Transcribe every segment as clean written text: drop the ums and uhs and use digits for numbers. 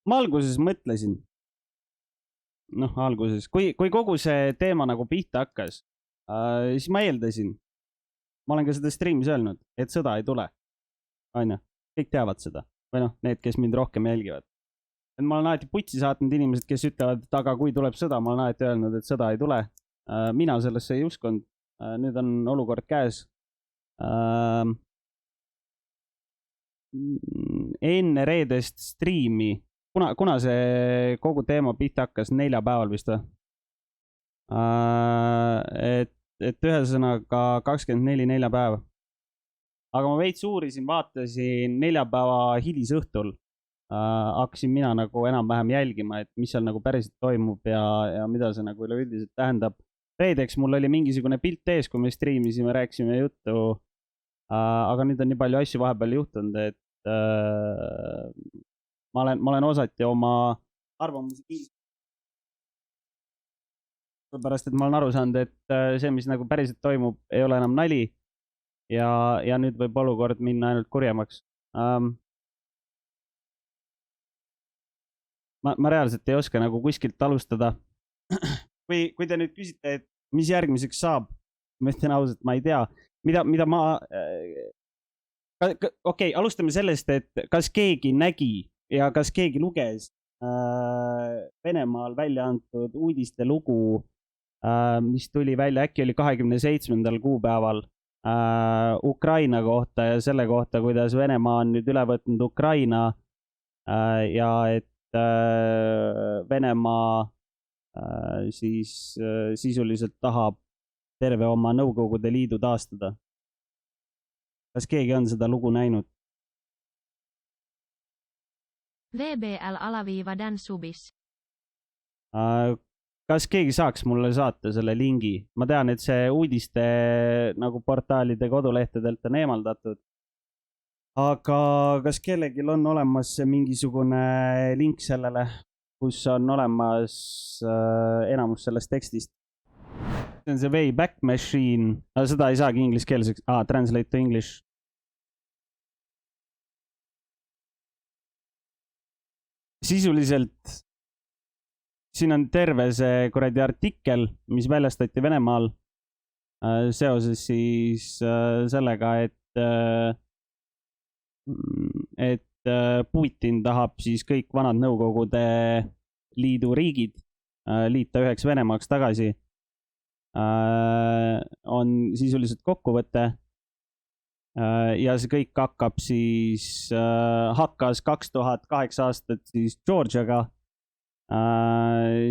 ma alguses mõtlesin, alguses, kui kogu see teema nagu pihta hakkas, siis ma eeldasin, ma olen ka seda stream'is öelnud, et sõda ei tule, onju, kõik teavad seda või need, kes mind rohkem jälgivad. Et ma olen alati putsi saatnud inimesed, kes ütlevad, et aga kui tuleb sõda, ma olen alati öelnud, et sõda ei tule. Mina sellesse ei uskunud. Nüüd on olukord käes. Enne reedest striimi, kuna see kogu teema pihta hakkas neljapäeval vist või? Et ühesõnaga 24 neljapäev. Aga ma veits uurisin, vaatasin neljapäeva hilisõhtul. Hakkasin mina nagu enam-vähem jälgima, et mis seal nagu päriselt toimub ja mida see nagu üleüldiselt tähendab. Reedeks mul oli mingisugune pilt ees, kui me striimisime, rääkisime juttu. Aga nüüd on nii palju asju vahepeal juhtunud, et ma olen osati oma arvamusi kiis. Pärast, et ma olen aru saanud, et see, mis nagu päriselt toimub, ei ole enam nali ja nüüd võib olukord minna ainult kurjemaks. Ma reaalselt ei oska nagu kuskilt alustada. Kui te nüüd küsite, et mis järgmiseks saab, ma ütlen ausalt, ma ei tea, mida ma... Okei, alustame sellest, et kas keegi nägi ja kas keegi luges Venemaal välja antud uudiste lugu, mis tuli välja, äkki oli 27. kuupäeval Ukraina kohta ja selle kohta, kuidas Venemaa on nüüd üle võtnud Ukraina ja et Venemaa siis sisuliselt tahab terve oma Nõukogude Liidu taastada. Kas keegi on seda lugu näinud? VBL_Dan Subis. Kas keegi saaks mulle saata selle lingi? Ma tean, et see uudiste nagu portaalide kodulehtedelt on eemaldatud. Aga kas kellelgi on olemas mingisugune link sellele, kus on olemas enamus sellest tekstist? See on see Wayback Machine, aga seda ei saagi ingliskeelseks. Translate to English. Sisuliselt siin on terve see kuradi artikkel, mis väljastati Venemaal seoses siis sellega, et Putin tahab siis kõik vanad Nõukogude Liidu riigid liita üheks Venemaaks tagasi. On sisuliselt kokkuvõte ja see kõik hakkab siis, hakkas 2008 aastat siis Georgiaga,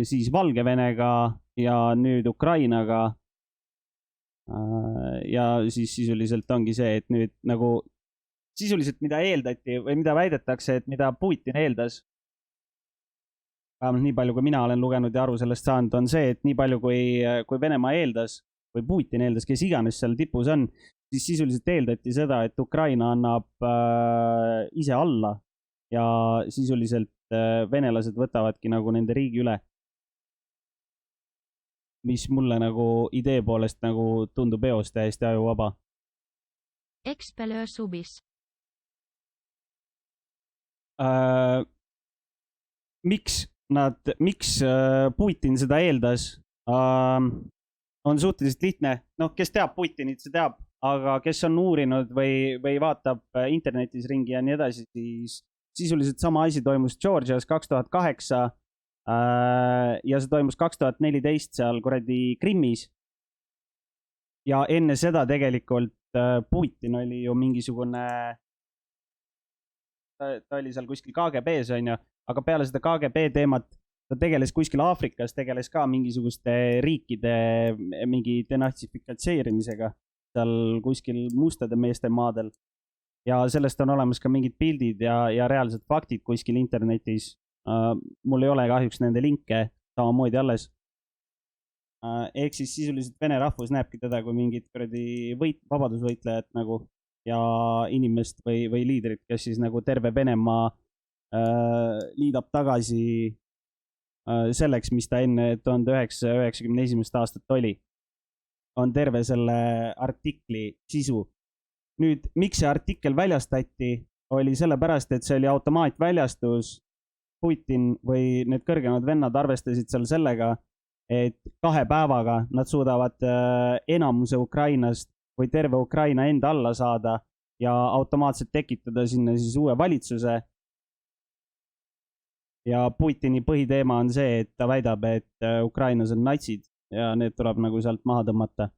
siis Valgevenega ja nüüd Ukrainaga. Ja siis sisuliselt ongi see, et nüüd nagu sisuliselt mida eeldati või mida väidetakse, et mida Putin eeldas, nii palju kui mina olen lugenud ja aru sellest saanud, on see, et nii palju kui Venemaa eeldas või Putin eeldas, kes iganes seal tipus on, siis sisuliselt eeldati seda, et Ukraina annab ise alla ja sisuliselt venelased võtavadki nagu nende riigi üle. Mis mulle nagu idee poolest nagu tundub eos täiesti ajuvaba. Expelöö Subis. Miks Putin seda eeldas, on suhteliselt lihtne. Kes teab Putinit, see teab, aga kes on uurinud või vaatab internetis ringi ja nii edasi, siis sisuliselt sama asi toimus Georgias 2008 ja see toimus 2014 seal kuradi Krimmis. Ja enne seda tegelikult Putin oli ju mingisugune, ta oli seal kuskil KGB-s, aga peale seda KGB teemat ta tegeles kuskil Aafrikas, tegeles ka mingisuguste riikide mingi denatsifikatseerimisega seal kuskil mustade meeste maadel. Ja sellest on olemas ka mingid pildid ja reaalsed faktid kuskil internetis. Mul ei ole kahjuks nende linke samamoodi alles. Ehk siis sisuliselt Vene rahvus näebki teda kui mingit vabadusvõitlejat nagu ja inimest või liidrit, kes siis nagu terve Venemaa liidab tagasi selleks, mis ta enne 1991. aastat oli. On terve selle artikli sisu. Nüüd, miks see artikkel väljastati, oli sellepärast, et see oli automaatväljastus Putin või need kõrgemad vennad arvestasid seal sellega, et 2 päevaga nad suudavad enamuse Ukrainast või terve Ukraina enda alla saada ja automaatselt tekitada sinna siis uue valitsuse. Ja Putini põhiteema on see, et ta väidab, et Ukrainas on natsid ja need tuleb nagu sealt maha tõmmata.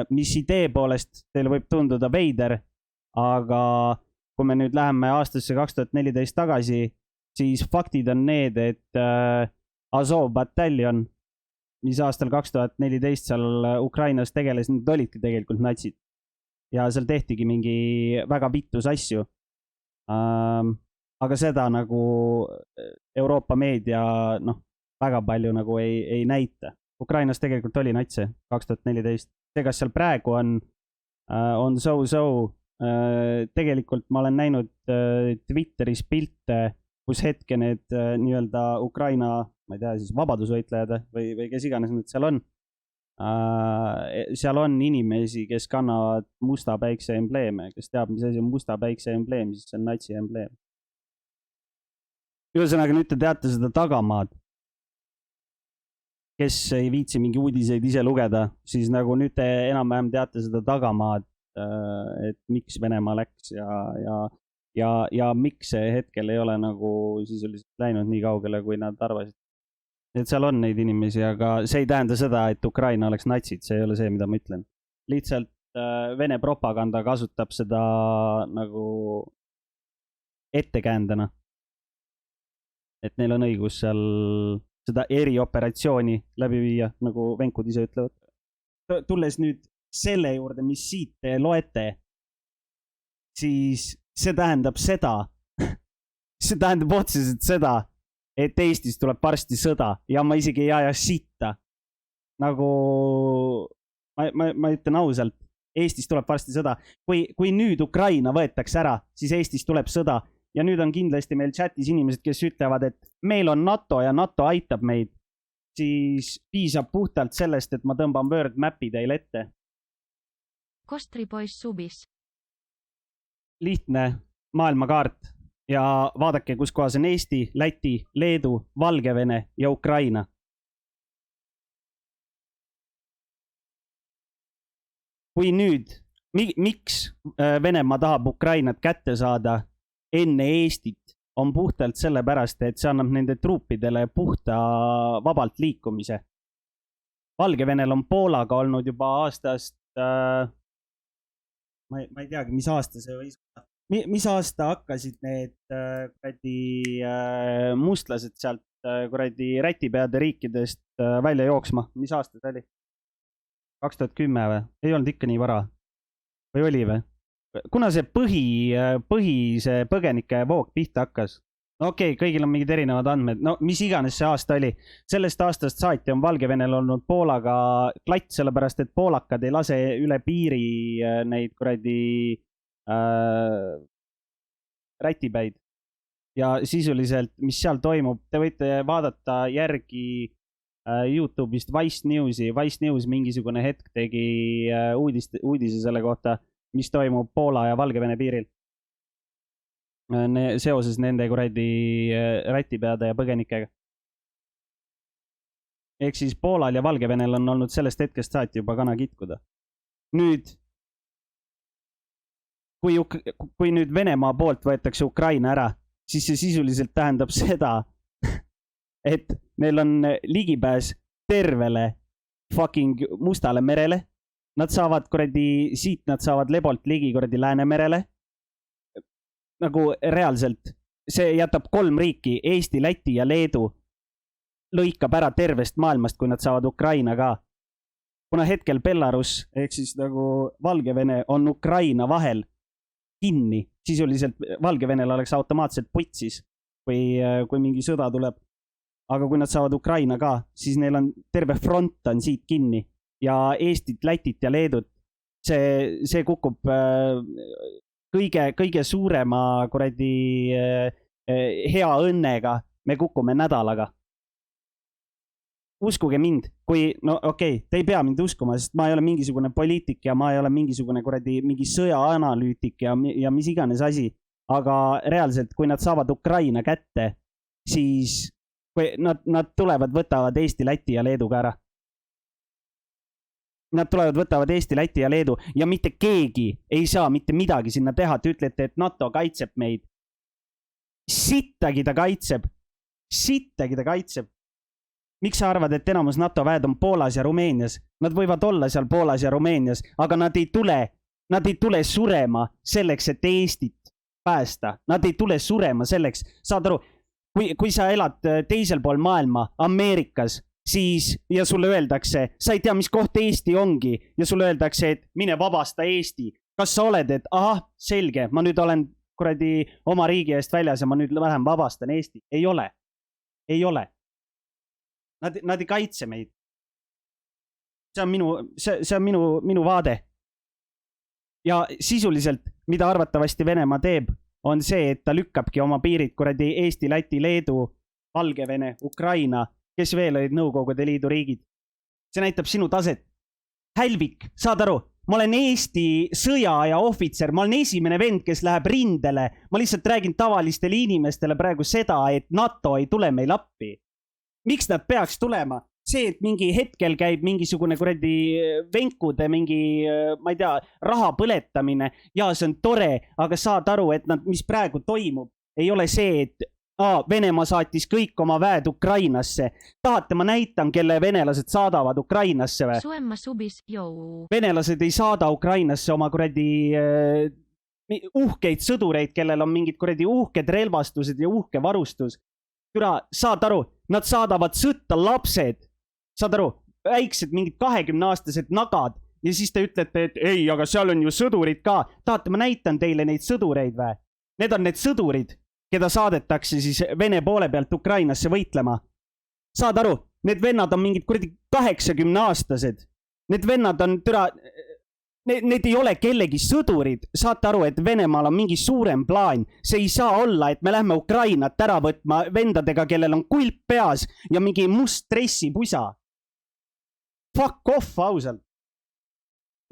Mis idee poolest teil võib tunduda veider, aga kui me nüüd läheme aastasse 2014 tagasi, siis faktid on need, et Azov bataljon, mis aastal 2014 seal Ukrainas tegeles, need olidki tegelikult natsid. Ja seal tehtigi mingi väga vittus asju. Aga seda nagu Euroopa meedia väga palju nagu ei näita. Ukrainas tegelikult oli natse 2014. See, kas seal praegu on so-so. Tegelikult ma olen näinud Twitteris pilte, kus hetke need nii-öelda Ukraina, ma ei tea, siis vabadusvõitlejad või kes iganes need seal on. Seal on inimesi, kes kannavad musta päikse embleeme, kes teab, mis asi on musta päikse embleem, siis see on natsi embleem. Ühesõnaga, nüüd te teate seda tagamaad. Kes ei viitsi mingi uudiseid ise lugeda, siis nagu nüüd te enam-vähem teate seda tagamaad, et miks Venemaa läks ja miks see hetkel ei ole nagu sisuliselt läinud nii kaugele, kui nad arvasid. Et seal on neid inimesi, aga see ei tähenda seda, et Ukraina oleks natsid, see ei ole see, mida ma ütlen. Lihtsalt Vene propaganda kasutab seda nagu ettekäändena. Et neil on õigus seal seda erioperatsiooni läbi viia, nagu venkud ise ütlevad. Tulles nüüd selle juurde, mis siit te loete, siis see tähendab seda, see tähendab otseselt seda, et Eestis tuleb varsti sõda ja ma isegi ei aja sitta. Nagu, ma ütlen ausalt, Eestis tuleb varsti sõda. Kui nüüd Ukraina võetakse ära, siis Eestis tuleb sõda. Ja nüüd on kindlasti meil chatis inimesed, kes ütlevad, et meil on NATO ja NATO aitab meid. Siis piisab puhtalt sellest, et ma tõmban Word Mapi teile ette. Kostripoiss subis. Lihtne maailmakaart ja vaadake, kus kohas on Eesti, Läti, Leedu, Valgevene ja Ukraina. Kui nüüd, miks Venemaa tahab Ukrainat kätte saada enne Eestit, on puhtalt sellepärast, et see annab nende truupidele puhta vabalt liikumise. Valgevenel on Poolaga olnud juba aastast, ma ei teagi, mis aasta see võis. Mis aasta hakkasid need mustlased sealt rätipeade riikidest välja jooksma? Mis aasta see oli? 2010 või? Ei olnud ikka nii vara. Või oli või? Kuna see see põgenike voog pihta hakkas? Okei, kõigil on mingid erinevad andmed. No mis iganes see aasta oli. Sellest aastast saati on Valgevenel olnud Poolaga klatt, sellepärast et poolakad ei lase üle piiri neid rätipäid. Ja sisuliselt, mis seal toimub, te võite vaadata järgi YouTube'ist Vice Newsi. Vice News mingisugune hetk tegi uudise selle kohta, mis toimub Poola ja Valgevene piiril. Seoses nende rätipeade ja põgenikega. Ehk siis Poolal ja Valgevenel on olnud sellest hetkest saati juba kana kitkuda. Nüüd, kui nüüd Venemaa poolt võetakse Ukraina ära, siis see sisuliselt tähendab seda, et neil on ligipääs tervele fucking Mustale merele. Nad saavad siit nad saavad lebolt ligi Läänemerele. Nagu reaalselt, see jätab 3 riiki, Eesti, Läti ja Leedu, lõikab ära tervest maailmast, kui nad saavad Ukraina ka. Kuna hetkel Belarus, ehk siis nagu Valgevene on Ukraina vahel kinni, sisuliselt Valgevenel oleks automaatselt putsis, kui mingi sõda tuleb. Aga kui nad saavad Ukraina ka, siis neil on terve front on siit kinni ja Eestit, Lätit ja Leedut. See kukub kõige suurema hea õnnega. Me kukume nädalaga. Uskuge mind, te ei pea mind uskuma, sest ma ei ole mingisugune poliitik ja ma ei ole mingisugune mingi sõjaanalüütik ja mis iganes asi. Aga reaalselt, kui nad saavad Ukraina kätte, siis kui nad tulevad, võtavad Eesti, Läti ja Leedu ka ära. Nad tulevad, võtavad Eesti, Läti ja Leedu ja mitte keegi ei saa mitte midagi sinna teha. Te ütlete, et NATO kaitseb meid. Sittagi ta kaitseb. Miks sa arvad, et enamus NATO väed on Poolas ja Rumeenias? Nad võivad olla seal Poolas ja Rumeenias, aga nad ei tule surema selleks, et Eestit päästa. Nad ei tule surema selleks. Saad aru, kui sa elad teisel pool maailma, Ameerikas, siis ja sulle öeldakse, sa ei tea, mis koht Eesti ongi ja sulle öeldakse, et mine vabasta Eesti. Kas sa oled, et ahah, selge, ma nüüd olen kuradi oma riigi eest väljas ja ma nüüd vähem vabastan Eesti? Ei ole. Nad ei kaitse meid. See on minu vaade. Ja sisuliselt, mida arvatavasti Venemaa teeb, on see, et ta lükkabki oma piirid kuradi Eesti, Läti, Leedu, Valgevene, Ukraina, kes veel olid Nõukogude Liidu riigid. See näitab sinu taset. Hälvik, saad aru? Ma olen Eesti sõjaaja ohvitser, ma olen esimene vend, kes läheb rindele. Ma lihtsalt räägin tavalistele inimestele praegu seda, et NATO ei tule meil appi. Miks nad peaks tulema? See, et mingi hetkel käib mingisugune kuradi venkude, mingi, ma ei tea, raha põletamine ja see on tore, aga saad aru, et mis praegu toimub, ei ole see, et Venemaa saatis kõik oma väed Ukrainasse. Tahate, ma näitan, kelle venelased saadavad Ukrainasse või? Suomma subis, jou. Venelased ei saada Ukrainasse oma kuradi uhkeid sõdureid, kellel on mingid kuradi uhked relvastused ja uhke varustus. Türa, saad aru, nad saadavad sõtta lapsed. Saad aru, väiksed mingid 20-aastased nagad ja siis te ütlete, et ei, aga seal on ju sõdurid ka. Tahate, ma näitan teile neid sõdureid või? Need on need sõdurid, keda saadetakse siis Vene poole pealt Ukrainasse võitlema. Saad aru, need vennad on mingid kuradi 80-aastased. Need vennad on, need ei ole kellegi sõdurid. Saate aru, et Venemaal on mingi suurem plaan. See ei saa olla, et me lähme Ukrainat ära võtma vendadega, kellel on kulp peas ja mingi must dressipusa. Fuck off, ausalt.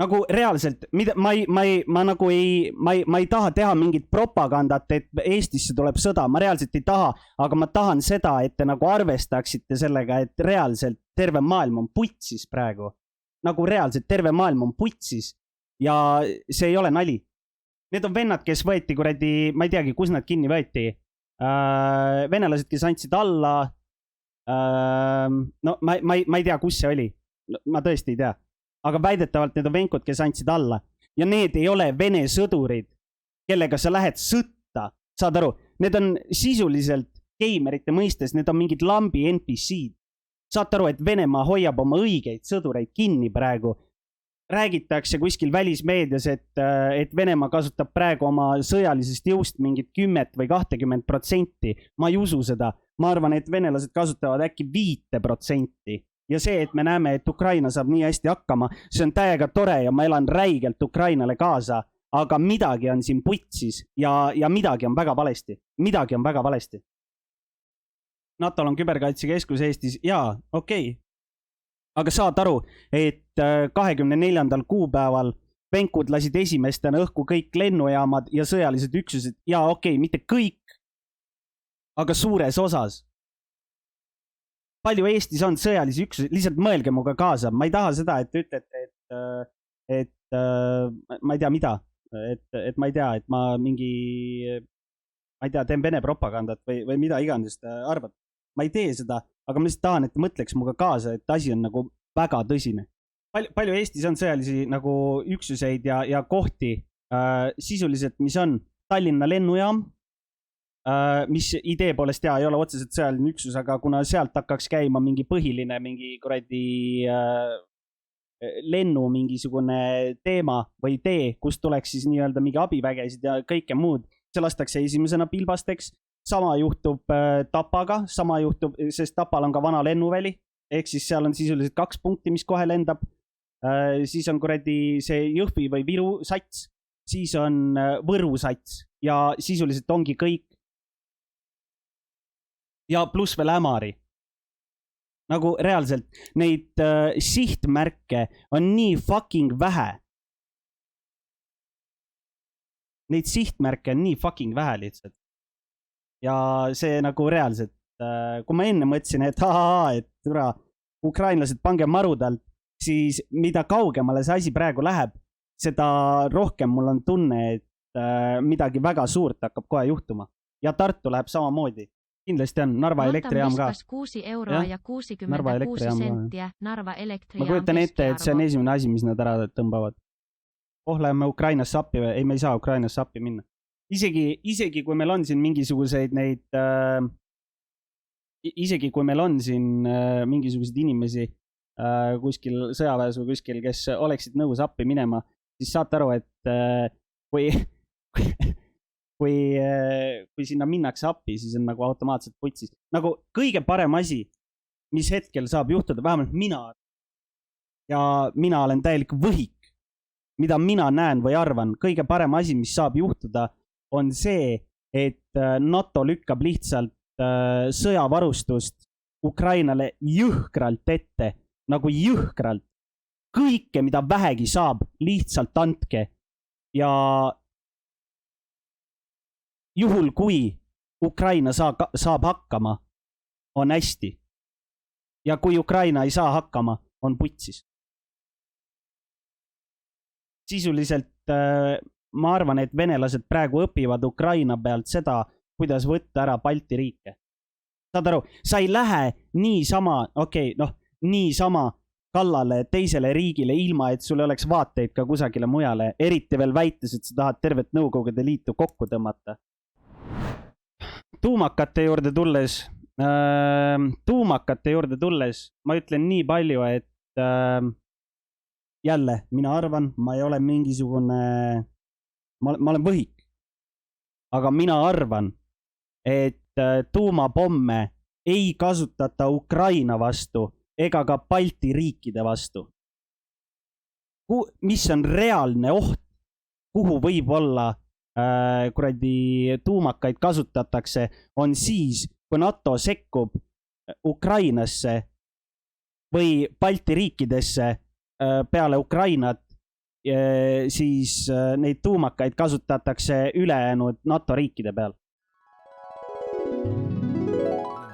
Nagu reaalselt, ma ei taha teha mingit propagandat, et Eestisse tuleb sõda. Ma reaalselt ei taha, aga ma tahan seda, et te nagu arvestaksite sellega, et reaalselt terve maailm on putsis praegu. Nagu reaalselt terve maailm on putsis ja see ei ole nali. Need on vennad, kes võeti kuradi, ma ei teagi, kus nad kinni võeti. Venelased, kes andsid alla. No ma ei tea, kus see oli. Ma tõesti ei tea. Aga väidetavalt need on venkud, kes andsid alla. Ja need ei ole Vene sõdurid, kellega sa lähed sõtta. Saad aru? Need on sisuliselt geimerite mõistes, need on mingid lambi NPC-d. Saad aru, et Venemaa hoiab oma õigeid sõdureid kinni praegu. Räägitakse kuskil välismeedias, et Venemaa kasutab praegu oma sõjalisest jõust mingit 10 või 20%. Ma ei usu seda. Ma arvan, et venelased kasutavad äkki 5%. Ja see, et me näeme, et Ukraina saab nii hästi hakkama, see on täiega tore ja ma elan räigelt Ukrainale kaasa, aga midagi on siin putsis ja midagi on väga valesti. Midagi on väga valesti. NATO-l on küberkaitsekeskus Eestis, jaa, okei. Aga saad aru, et 24. kuupäeval venkud lasid esimestena õhku kõik lennujaamad ja sõjalised üksused, jaa, okei, mitte kõik, aga suures osas. Palju Eestis on sõjalisi üksusi, lihtsalt mõelge muga kaasa. Ma ei taha seda, et ütlete, et ma ei tea mida, et ma ei tea, et ma mingi, ma ei tea, teen Vene propagandat või mida iganes arvad. Ma ei tee seda, aga ma lihtsalt tahan, et mõtleks muga kaasa, et asi on nagu väga tõsine. Palju Eestis on sõjalisi nagu üksuseid ja kohti sisuliselt, mis on Tallinna lennujaam, mis idee poolest ei ole otseselt sõjaline üksus, aga kuna sealt hakkaks käima mingi põhiline, mingi kuradi lennu mingisugune teema või tee, kus tuleks siis nii-öelda mingi abivägesid ja kõike muud, see lastakse esimesena pilbasteks. Sama juhtub Tapaga, sest Tapal on ka vana lennuväli, ehk siis seal on sisuliselt 2 punkti, mis kohe lendab. Siis on kuradi see Jõhvi või Viru sats, siis on Võru sats ja sisuliselt ongi kõik. Ja pluss veel Ämari. Nagu reaalselt neid sihtmärke on nii fucking vähe. Neid sihtmärke on nii fucking vähe lihtsalt. Ja see nagu reaalselt, kui ma enne mõtlesin, et ukrainlased pange marud alt, siis mida kaugemale see asi praegu läheb, seda rohkem mul on tunne, et midagi väga suurt hakkab kohe juhtuma. Ja Tartu läheb samamoodi. Kindlasti on Narva elektrijaam ka. 6 € ja 66 sentiä Narva elektrijaam. Ma kujutan ette, et see on esimene asi, mis nad ära tõmbavad. Läheme Ukrainasse appi või? Ei, me ei saa Ukrainasse appi minna. Isegi kui meil on siin mingisuguseid neid, isegi kui meil on siin mingisuguseid inimesi kuskil sõjaväes või kuskil, kes oleksid nõus appi minema, siis saate aru, et kui sinna minnakse appi, siis on nagu automaatselt putsis. Nagu kõige parem asi, mis hetkel saab juhtuda, vähemalt mina, ja mina olen täielik võhik, mida mina näen või arvan, kõige parem asi, mis saab juhtuda, on see, et NATO lükkab lihtsalt sõjavarustust Ukrainale jõhkralt ette, nagu jõhkralt. Kõike, mida vähegi saab, lihtsalt andke. Ja juhul, kui Ukraina saab hakkama, on hästi. Ja kui Ukraina ei saa hakkama, on putsis. Sisuliselt ma arvan, et venelased praegu õpivad Ukraina pealt seda, kuidas võtta ära Balti riike. Saad aru, sa ei lähe niisama kallale teisele riigile ilma, et sul oleks vaateid ka kusagile mujale, eriti veel väites, et sa tahad tervet Nõukogude Liitu kokku tõmmata. Tuumakate juurde tulles, ma ütlen nii palju, et jälle, mina arvan, ma ei ole mingisugune, ma olen võhik, aga mina arvan, et tuumapomme ei kasutata Ukraina vastu ega ka Balti riikide vastu. Mis on reaalne oht, kuhu võib olla tuumakaid kasutatakse, on siis, kui NATO sekkub Ukrainasse või Balti riikidesse peale Ukrainat, siis neid tuumakaid kasutatakse ülejäänud NATO riikide peal.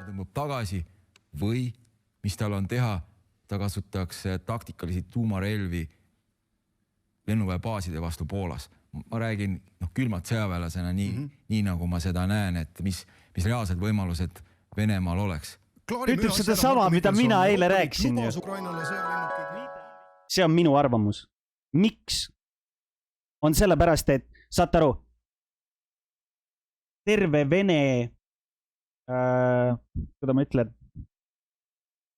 Tõmbab tagasi või mis tal on teha, ta kasutatakse taktikalisi tuumarelvi lennuväebaaside vastu Poolas. Ma räägin külmalt sõjaväelasena nii nagu ma seda näen, et mis reaalsed võimalused Venemaal oleks. Ütleb seda sama, mida mina eile rääkisin. See on minu arvamus. Miks? On sellepärast, et saate aru, terve Vene, kuidas ma ütlen,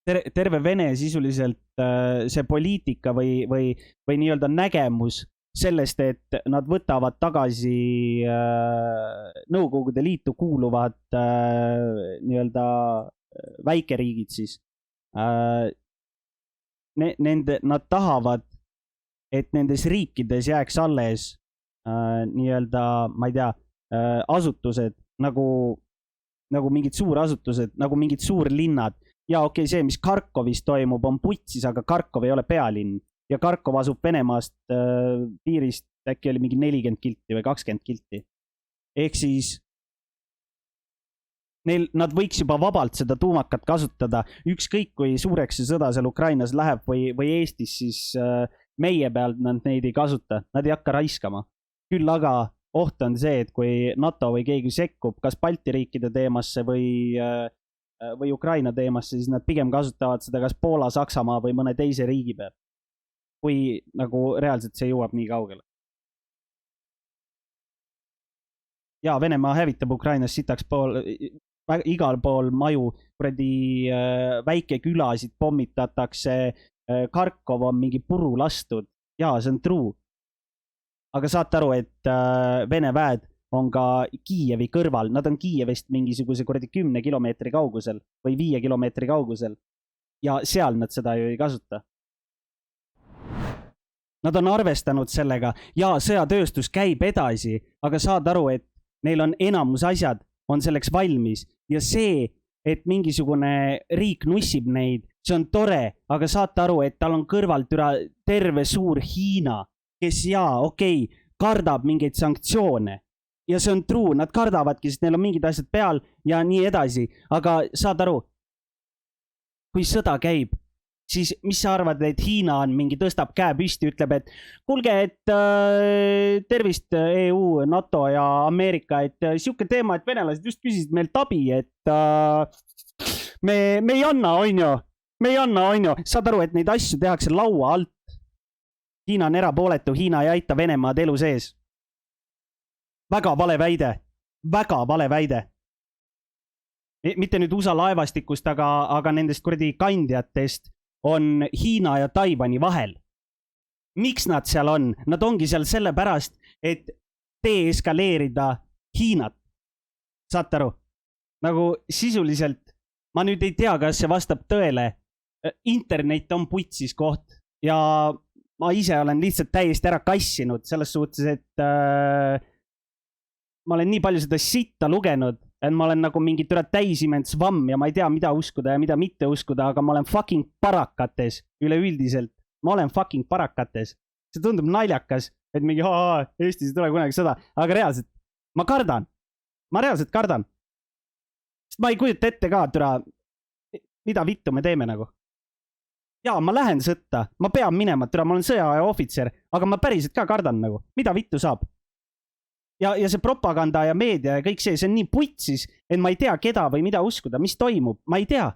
terve Vene sisuliselt see poliitika või nii-öelda nägemus sellest, et nad võtavad tagasi Nõukogude Liitu kuuluvad nii-öelda väikeriigid siis. Nad tahavad, et nendes riikides jääks alles nii-öelda, ma ei tea, asutused nagu mingid suurasutused, nagu mingid suurlinnad. Ja see, mis Karkovis toimub, on putsis, aga Karkov ei ole pealinn. Ja Karkov asub Venemaast piirist äkki oli mingi 40 kilti või 20 kilti. Ehk siis nad võiks juba vabalt seda tuumakat kasutada. Ükskõik, kui suureks see sõda seal Ukrainas läheb või Eestis, siis meie pealt nad neid ei kasuta. Nad ei hakka raiskama. Küll aga oht on see, et kui NATO või keegi sekkub kas Balti riikide teemasse või Ukraina teemasse, siis nad pigem kasutavad seda kas Poola, Saksamaa või mõne teise riigi peal. Kui nagu reaalselt see jõuab nii kaugele. Ja Venemaa hävitab Ukrainas sitaks igal pool maju, väike külasid pommitatakse, Karkov on mingi puru lastud. Ja, see on true. Aga saate aru, et Vene väed on ka Kiievi kõrval. Nad on Kiievist mingisuguse 10 kilomeetri kaugusel või 5 kilomeetri kaugusel. Ja seal nad seda ju ei kasuta. Nad on arvestanud sellega ja sõjatööstus käib edasi, aga saad aru, et neil on enamus asjad on selleks valmis ja see, et mingisugune riik nussib neid, see on tore, aga saate aru, et tal on kõrvalt terve suur Hiina, kes kardab mingeid sanktsioone ja see on true, nad kardavadki, sest neil on mingid asjad peal ja nii edasi, aga saad aru, kui sõda käib, siis mis sa arvad, et Hiina on mingi, tõstab käe püsti, ütleb, et kuulge, et tervist EU, NATO ja Ameerika, et siuke teema, et venelased just küsisid meilt abi, et me ei anna, on ju, saad aru, et neid asju tehakse laua alt. Hiina on erapooletu, Hiina ei aita Venemaad elu sees. Väga vale väide. Mitte nüüd USA laevastikust, aga nendest kuradi kandjatest on Hiina ja Taiwani vahel. Miks nad seal on? Nad ongi seal sellepärast, et deeskaleerida Hiinat. Saate aru? Nagu sisuliselt, ma nüüd ei tea, kas see vastab tõele. Internet on putsis koht ja ma ise olen lihtsalt täiesti ära kassinud selles suhtes, et ma olen nii palju seda sitta lugenud, et ma olen nagu mingi täisiment svamm ja ma ei tea, mida uskuda ja mida mitte uskuda, aga ma olen fucking parakates üleüldiselt. Ma olen fucking parakates. See tundub naljakas, et mingi Eestis ei tule kunagi sõda, aga reaalselt ma kardan. Ma reaalselt kardan. Sest ma ei kujuta ette ka, mida vittu me teeme nagu. Jaa, ma lähen sõtta, ma pean minema, ma olen sõjaaja ohvitser, aga ma päriselt ka kardan nagu. Mida vittu saab? Ja see propaganda ja meedia ja kõik see on nii putsis, et ma ei tea, keda või mida uskuda, mis toimub, ma ei tea.